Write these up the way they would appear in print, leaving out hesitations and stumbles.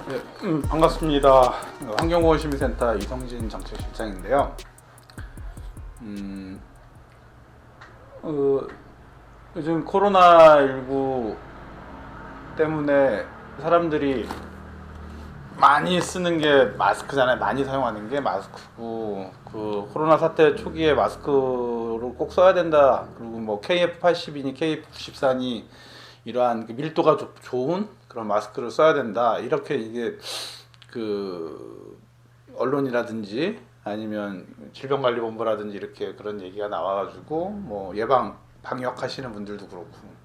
네, 반갑습니다. 환경보건시민센터 이성진 정책실장인데요. 요즘 코로나19 때문에 사람들이 많이 쓰는 게 마스크잖아요. 많이 사용하는 게 마스크고, 그 코로나 사태 초기에 마스크를 꼭 써야 된다. 그리고 뭐 KF80이니 KF94니 이러한 그 밀도가 좋은 그런 마스크를 써야 된다. 이렇게 이게 그 언론이라든지 아니면 질병관리본부라든지 이렇게 그런 얘기가 나와가지고 뭐 예방 방역 하시는 분들도 그렇고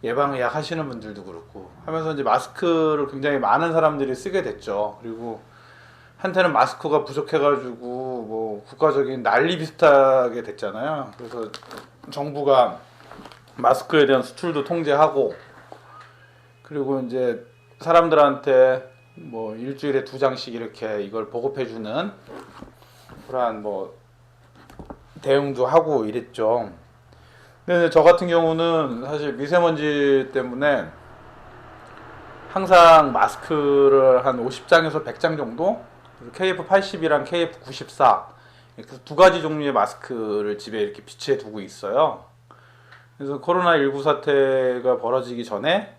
예방의학 하시는 분들도 그렇고 하면서 이제 마스크를 굉장히 많은 사람들이 쓰게 됐죠. 그리고 한때는 마스크가 부족해가지고 뭐 국가적인 난리 비슷하게 됐잖아요. 그래서 정부가 마스크에 대한 수출도 통제하고 그리고 이제 사람들한테 뭐 일주일에 2장씩 이렇게 이걸 보급해주는 그러한 뭐 대응도 하고 이랬죠. 근데 저 같은 경우는 사실 미세먼지 때문에 항상 마스크를 한 50장에서 100장 정도 KF80이랑 KF94 이렇게 두 가지 종류의 마스크를 집에 이렇게 비치해 두고 있어요. 그래서 코로나19 사태가 벌어지기 전에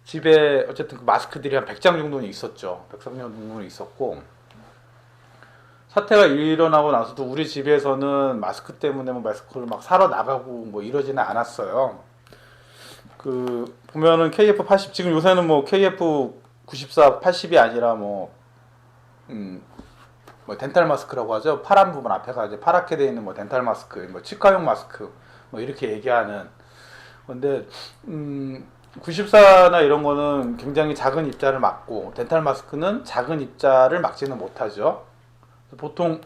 집에 어쨌든 그 마스크들이 한 100장 정도는 있었죠. 100장 정도는 있었고 사태가 일어나고 나서도 우리 집에서는 마스크 때문에 뭐 마스크를 막 사러 나가고 뭐 이러지는 않았어요. 그 보면은 KF80 지금 요새는 뭐 KF94, 80이 아니라 뭐 덴탈 마스크라고 하죠. 파란 부분 앞에가 이제 파랗게 되어 있는 뭐 덴탈 마스크, 뭐 치과용 마스크 뭐 이렇게 얘기하는 건데 94나 이런 거는 굉장히 작은 입자를 막고 덴탈 마스크는 작은 입자를 막지는 못하죠. 보통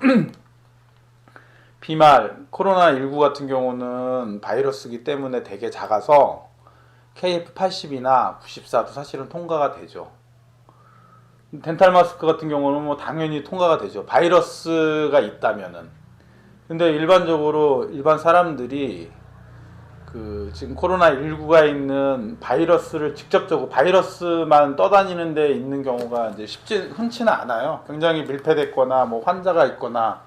비말, 코로나19 같은 경우는 바이러스기 때문에 되게 작아서 KF80이나 94도 사실은 통과가 되죠. 덴탈 마스크 같은 경우는 뭐 당연히 통과가 되죠. 바이러스가 있다면은. 근데 일반적으로 일반 사람들이 그 지금 코로나19가 있는 바이러스를 직접적으로 바이러스만 떠다니는 데 있는 경우가 이제 흔치는 않아요. 굉장히 밀폐됐거나 뭐 환자가 있거나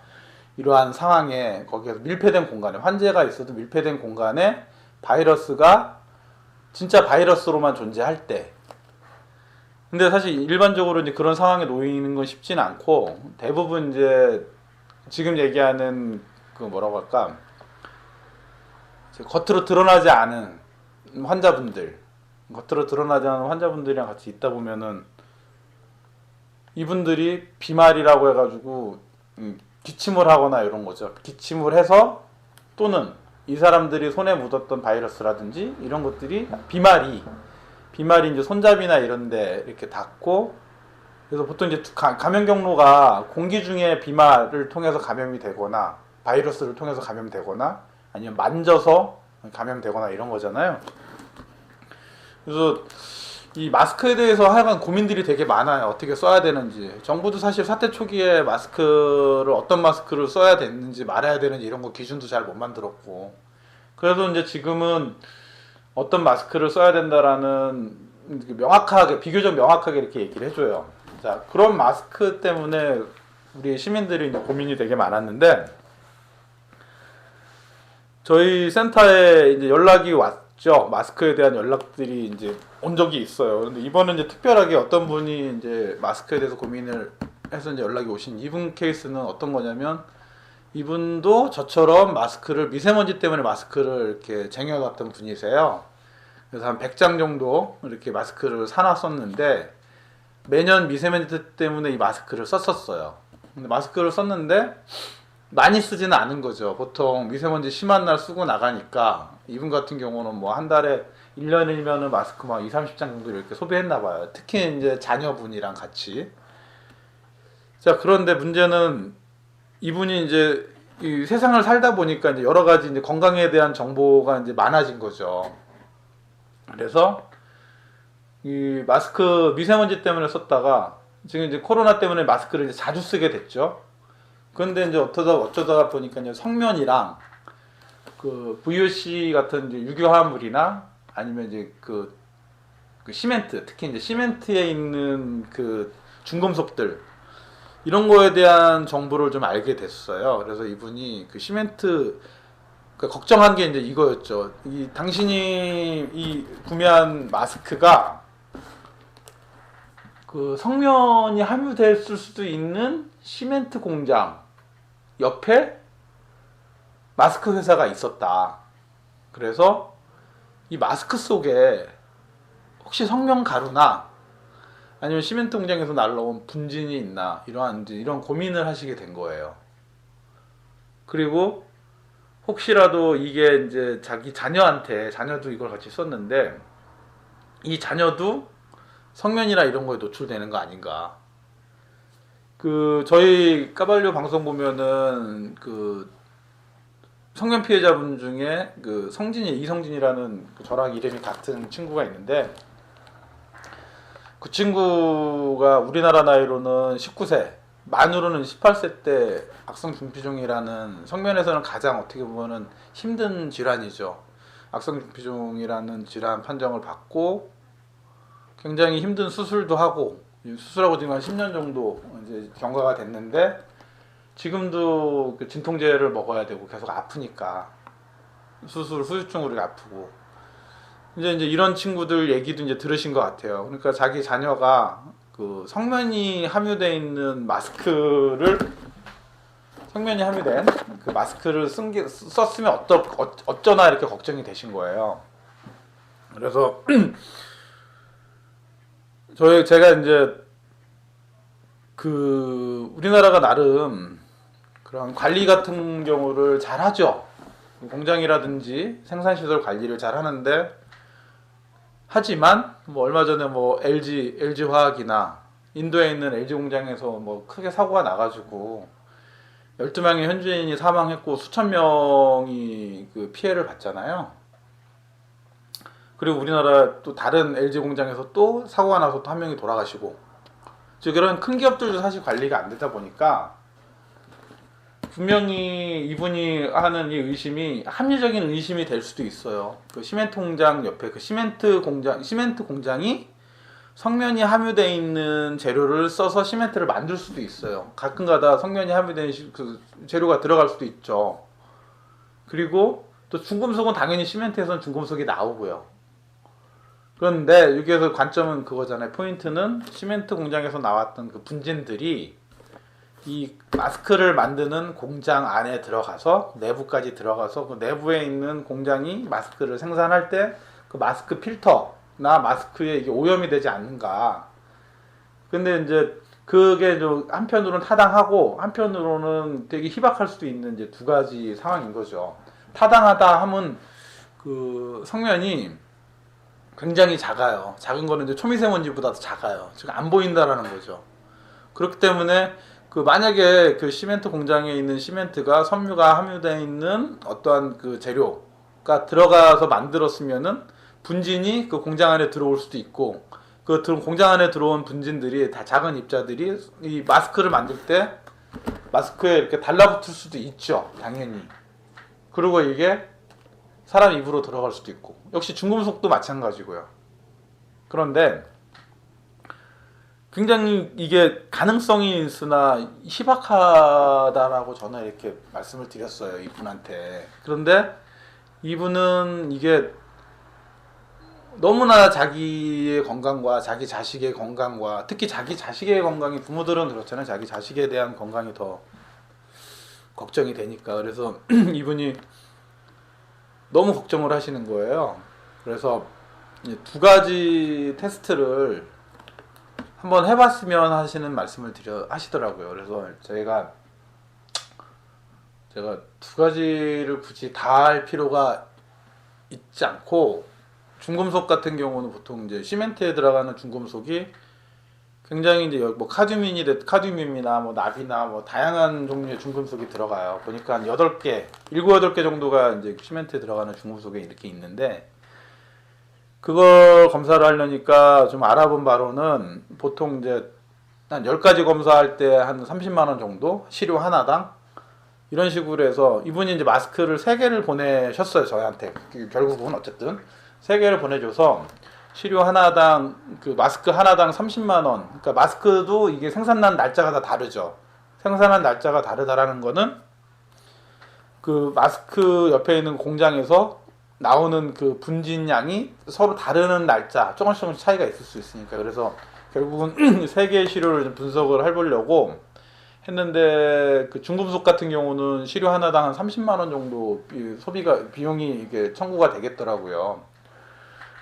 이러한 상황에 거기에서 밀폐된 공간에 환자가 있어도 밀폐된 공간에 바이러스가 진짜 바이러스로만 존재할 때. 근데 사실 일반적으로 이제 그런 상황에 놓이는 건 쉽지는 않고 대부분 이제 지금 얘기하는 그 뭐라고 할까? 겉으로 드러나지 않은 겉으로 드러나지 않은 환자분들이랑 같이 있다 보면은 이분들이 비말이라고 해가지고 기침을 하거나 이런 거죠. 기침을 해서 또는 이 사람들이 손에 묻었던 바이러스라든지 이런 것들이 비말이 이제 손잡이나 이런데 이렇게 닿고 그래서 보통 이제 감염 경로가 공기 중에 비말을 통해서 감염이 되거나 바이러스를 통해서 감염되거나 아니면 만져서 감염되거나 이런 거잖아요. 그래서 이 마스크에 대해서 하여간 고민들이 되게 많아요. 어떻게 써야 되는지. 정부도 사실 사태 초기에 어떤 마스크를 써야 되는지 말아야 되는지 이런 거 기준도 잘 못 만들었고. 그래서 이제 지금은 어떤 마스크를 써야 된다라는 비교적 명확하게 이렇게 얘기를 해줘요. 자, 그런 마스크 때문에 우리 시민들이 이제 고민이 되게 많았는데, 저희 센터에 이제 연락이 왔죠. 마스크에 대한 연락들이 이제 온 적이 있어요. 근데 이번은 이제 특별하게 어떤 분이 이제 마스크에 대해서 고민을 해서 이제 연락이 오신 이분 케이스는 어떤 거냐면, 이분도 저처럼 미세먼지 때문에 마스크를 이렇게 쟁여놨던 분이세요. 그래서 한 100장 정도 이렇게 마스크를 사놨었는데, 매년 미세먼지 때문에 이 마스크를 썼었어요. 근데 마스크를 썼는데, 많이 쓰지는 않은 거죠. 보통 미세먼지 심한 날 쓰고 나가니까 이분 같은 경우는 뭐 한 달에 1년이면은 마스크 막 2, 30장 정도 이렇게 소비했나 봐요. 특히 이제 자녀분이랑 같이. 자, 그런데 문제는 이분이 이제 이 세상을 살다 보니까 이제 여러 가지 이제 건강에 대한 정보가 이제 많아진 거죠. 그래서 이 마스크 미세먼지 때문에 썼다가 지금 이제 코로나 때문에 마스크를 이제 자주 쓰게 됐죠. 그런데 이제 어쩌다 보니까 이제 성면이랑 그 VOC 같은 이제 유효화물이나 아니면 이제 그 그 시멘트, 특히 이제 시멘트에 있는 그 중금속들 이런 거에 대한 정보를 좀 알게 됐어요. 그래서 이분이 그 시멘트 걱정한 게 이제 이거였죠. 이 당신이 이 구매한 마스크가 그 성면이 함유됐을 수도 있는 시멘트 공장 옆에 마스크 회사가 있었다. 그래서 이 마스크 속에 혹시 성면 가루나 아니면 시멘트 공장에서 날라온 분진이 있나 이런 고민을 하시게 된 거예요. 그리고 혹시라도 이게 이제 자기 자녀도 이걸 같이 썼는데 이 자녀도 성면이나 이런 거에 노출되는 거 아닌가. 그 저희 까발료 방송 보면은 그 성면 피해자분 중에 그 이성진이라는 그 저랑 이름이 같은 친구가 있는데 그 친구가 우리나라 나이로는 19세, 만으로는 18세 때 악성 중피종이라는 성면에서는 가장 어떻게 보면은 힘든 질환이죠. 악성 중피종이라는 질환 판정을 받고 굉장히 힘든 수술도 하고 수술하고 지금 한 10년 정도 이제 경과가 됐는데 지금도 그 진통제를 먹어야 되고 계속 아프니까 후유증으로 아프고 이제 이런 친구들 얘기도 이제 들으신 것 같아요. 그러니까 자기 자녀가 그 성면이 함유되어 있는 성면이 함유된 그 마스크를 썼으면 어쩌나 이렇게 걱정이 되신 거예요. 그래서 제가 이제 그 우리나라가 나름 그런 관리 같은 경우를 잘 하죠. 공장이라든지 생산시설 관리를 잘 하는데 하지만 뭐 얼마 전에 뭐 LG 화학이나 인도에 있는 LG 공장에서 뭐 크게 사고가 나가지고 12명의 현지인이 사망했고 수천 명이 그 피해를 봤잖아요. 그리고 우리나라 또 다른 LG 공장에서 또 사고가 나서 또 한 명이 돌아가시고 즉 그런 큰 기업들도 사실 관리가 안 되다 보니까 분명히 이분이 하는 이 의심이 합리적인 의심이 될 수도 있어요. 그 시멘트 공장 옆에 그 시멘트 공장이 성면이 함유되어 있는 재료를 써서 시멘트를 만들 수도 있어요. 가끔가다 성면이 함유된 그 재료가 들어갈 수도 있죠. 그리고 또 중금속은 당연히 시멘트에서는 중금속이 나오고요. 그런데 여기에서 관점은 그거잖아요. 포인트는 시멘트 공장에서 나왔던 그 분진들이 이 마스크를 만드는 공장 안에 들어가서 내부까지 들어가서 그 내부에 있는 공장이 마스크를 생산할 때 그 마스크 필터나 마스크에 이게 오염이 되지 않는가. 근데 이제 그게 좀 한편으로는 타당하고 한편으로는 되게 희박할 수도 있는 이제 두 가지 상황인 거죠. 타당하다 하면 그 성면이 굉장히 작아요. 작은 거는 이제 초미세먼지보다 더 작아요. 즉 안 보인다라는 거죠. 그렇기 때문에 그 만약에 그 시멘트 공장에 있는 시멘트가 섬유가 함유되어 있는 어떠한 그 재료가 들어가서 만들었으면은 분진이 그 공장 안에 들어올 수도 있고 그 공장 안에 들어온 분진들이 다 작은 입자들이 이 마스크를 만들 때 마스크에 이렇게 달라붙을 수도 있죠. 당연히. 그리고 이게 사람 입으로 들어갈 수도 있고 역시 중금속도 마찬가지고요. 그런데 굉장히 이게 가능성이 있으나 희박하다라고 저는 이렇게 말씀을 드렸어요. 이분한테. 그런데 이분은 이게 너무나 자기의 건강과 자기 자식의 건강과 특히 자기 자식의 건강이 부모들은 그렇잖아요. 자기 자식에 대한 건강이 더 걱정이 되니까. 그래서 이분이 너무 걱정을 하시는 거예요. 그래서 두 가지 테스트를 한번 해봤으면 하시는 말씀을 하시더라고요. 그래서 제가 두 가지를 굳이 다 할 필요가 있지 않고 중금속 같은 경우는 보통 이제 시멘트에 들어가는 중금속이 굉장히 이제 뭐 카드뮴이나 뭐 납이나 뭐 다양한 종류의 중금속이 들어가요. 보니까 한 8개, 7, 8개 정도가 이제 시멘트에 들어가는 중금속에 이렇게 있는데 그걸 검사를 하려니까 좀 알아본 바로는 보통 이제 한 10가지 검사할 때 한 30만 원 정도 시료 하나당 이런 식으로 해서 이분이 이제 마스크를 3개를 보내셨어요. 저한테 결국은 어쨌든 3개를 보내줘서 시료 하나당 그 마스크 하나당 30만 원. 그러니까 마스크도 이게 생산한 날짜가 다 다르죠. 생산한 날짜가 다르다라는 거는 그 마스크 옆에 있는 공장에서 나오는 그 분진량이 서로 다르는 날짜 조금씩 차이가 있을 수 있으니까. 그래서 결국은 세 개의 시료를 좀 분석을 해보려고 했는데, 그 중금속 같은 경우는 시료 하나당 한 30만 원 정도 소비가 비용이 이게 청구가 되겠더라고요.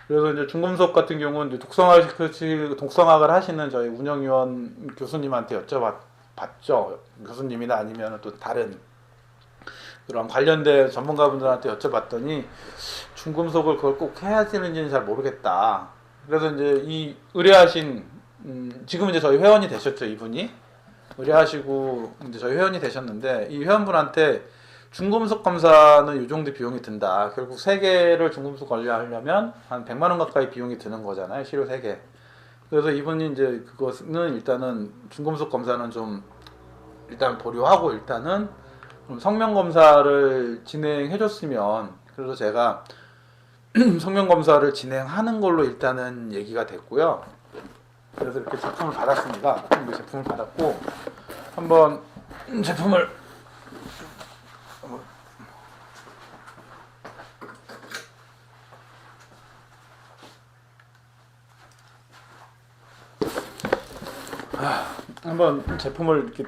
그래서 이제 중금속 같은 경우는 이제 독성학을 하시는 저희 운영위원 교수님한테 여쭤봤죠. 교수님이나 아니면 또 다른 그런 관련된 전문가분들한테 여쭤봤더니 중금속을 그걸 꼭 해야 되는지는 잘 모르겠다. 그래서 이제 이 의뢰하신 지금 이제 저희 회원이 되셨죠, 이분이. 의뢰하시고 이제 저희 회원이 되셨는데, 이 회원분한테 중금속 검사는 이 정도 비용이 든다. 결국 3개를 중금속 관리하려면 한 100만 원 가까이 비용이 드는 거잖아요, 시료 3개. 그래서 이분이 이제 그것은 일단은 중금속 검사는 좀 일단 보류하고 일단은 성명 검사를 진행해 줬으면, 그래서 제가 성명 검사를 진행하는 걸로 일단은 얘기가 됐고요. 그래서 이렇게 제품을 받았습니다. 제품을 받았고 한번 제품을 이렇게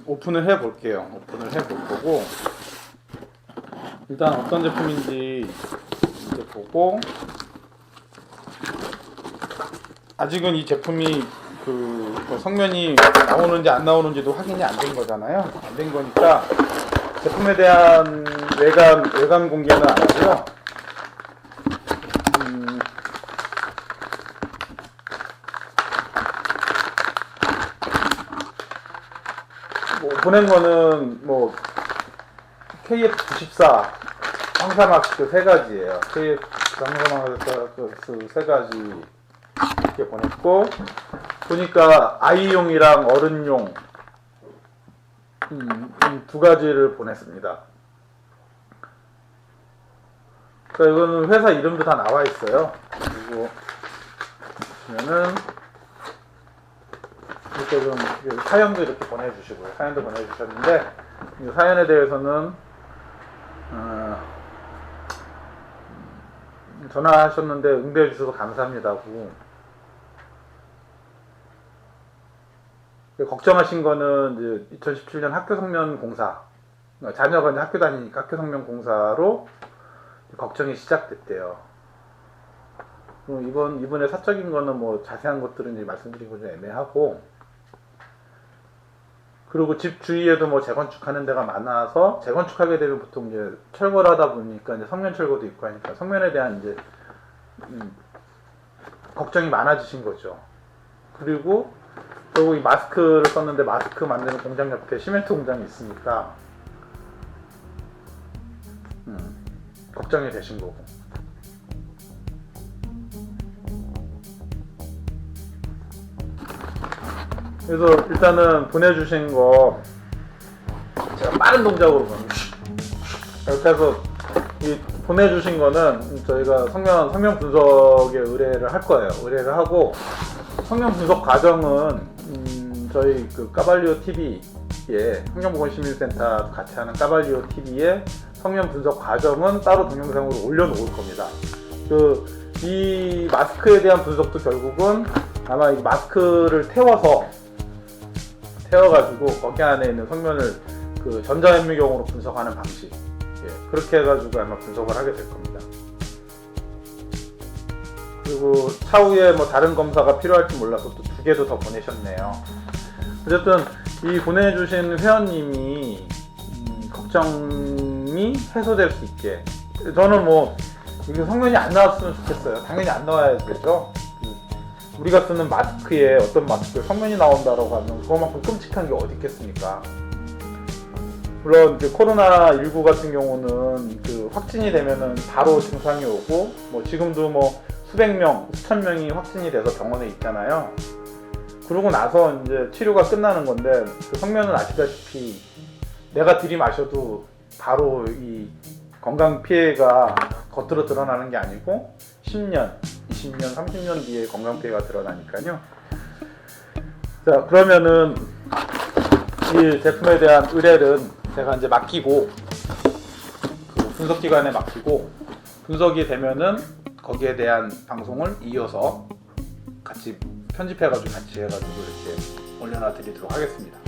오픈을 해 볼게요. 오픈을 해 볼 거고, 일단 어떤 제품인지 이제 보고, 아직은 이 제품이 그 성면이 나오는지 안 나오는지도 확인이 안 된 거잖아요. 안 된 거니까 제품에 대한 외관 공개는 안 하고요. 보낸 거는 뭐 KF94 황사막스 3가지예요. KF 황사막스 3가지 이렇게 보냈고, 보니까 아이용이랑 어른용 2가지를 보냈습니다. 그러니까 이거는 회사 이름도 다 나와 있어요. 그리고 보시면은 이렇게 좀 사연도 이렇게 보내주시고요. 사연도 보내주셨는데, 이 사연에 대해서는 전화하셨는데 응대해 주셔서 감사합니다고. 걱정하신 거는 이제 2017년 학교 성면 공사, 자녀가 이제 학교 다니니까 학교 성면 공사로 걱정이 시작됐대요. 이번에 사적인 거는 뭐 자세한 것들은 이제 말씀드린 건 좀 애매하고, 그리고 집 주위에도 뭐 재건축하는 데가 많아서 재건축하게 되면 보통 이제 철거를 하다 보니까 이제 성면 철거도 있고 하니까 성면에 대한 이제 걱정이 많아지신 거죠. 그리고 이 마스크를 썼는데 마스크 만드는 공장 옆에 시멘트 공장이 있으니까 걱정이 되신 거고. 그래서 일단은 보내주신 거 제가 빠른 동작으로 이렇게 해서 이 보내주신 거는 저희가 성명 분석에 의뢰를 할 거예요. 의뢰를 하고, 성명 분석 과정은 저희 그 까발리오 TV에 환경보건시민센터 같이 하는 까발리오 TV에 성면 분석 과정은 따로 동영상으로 올려놓을 겁니다. 이 마스크에 대한 분석도 결국은 아마 이 마스크를 태워가지고 거기 안에 있는 성면을 그 전자현미경으로 분석하는 방식, 그렇게 해가지고 아마 분석을 하게 될 겁니다. 그리고 차후에 뭐 다른 검사가 필요할지 몰라서 또 2개도 더 보내셨네요. 어쨌든 이 보내주신 회원님이 걱정이 해소될 수 있게, 저는 뭐 이게 성면이 안 나왔으면 좋겠어요. 당연히 안 나와야 되죠. 우리가 쓰는 마스크에 어떤 마스크에 성면이 나온다라고 하면 그거만큼 끔찍한 게 어디 있겠습니까? 물론 코로나19 같은 경우는 확진이 되면은 바로 증상이 오고, 뭐 지금도 뭐 수백 명, 수천 명이 확진이 돼서 병원에 있잖아요. 그러고 나서 이제 치료가 끝나는 건데, 성면은 아시다시피 내가 들이마셔도 바로 이 건강 피해가 겉으로 드러나는 게 아니고 10년, 20년, 30년 뒤에 건강 피해가 드러나니까요. 자, 그러면은 이 제품에 대한 의뢰는 제가 이제 맡기고 그 분석 기관에 맡기고 분석이 되면은 거기에 대한 방송을 이어서 같이 편집해가지고 같이 해가지고 이렇게 올려놔 드리도록 하겠습니다.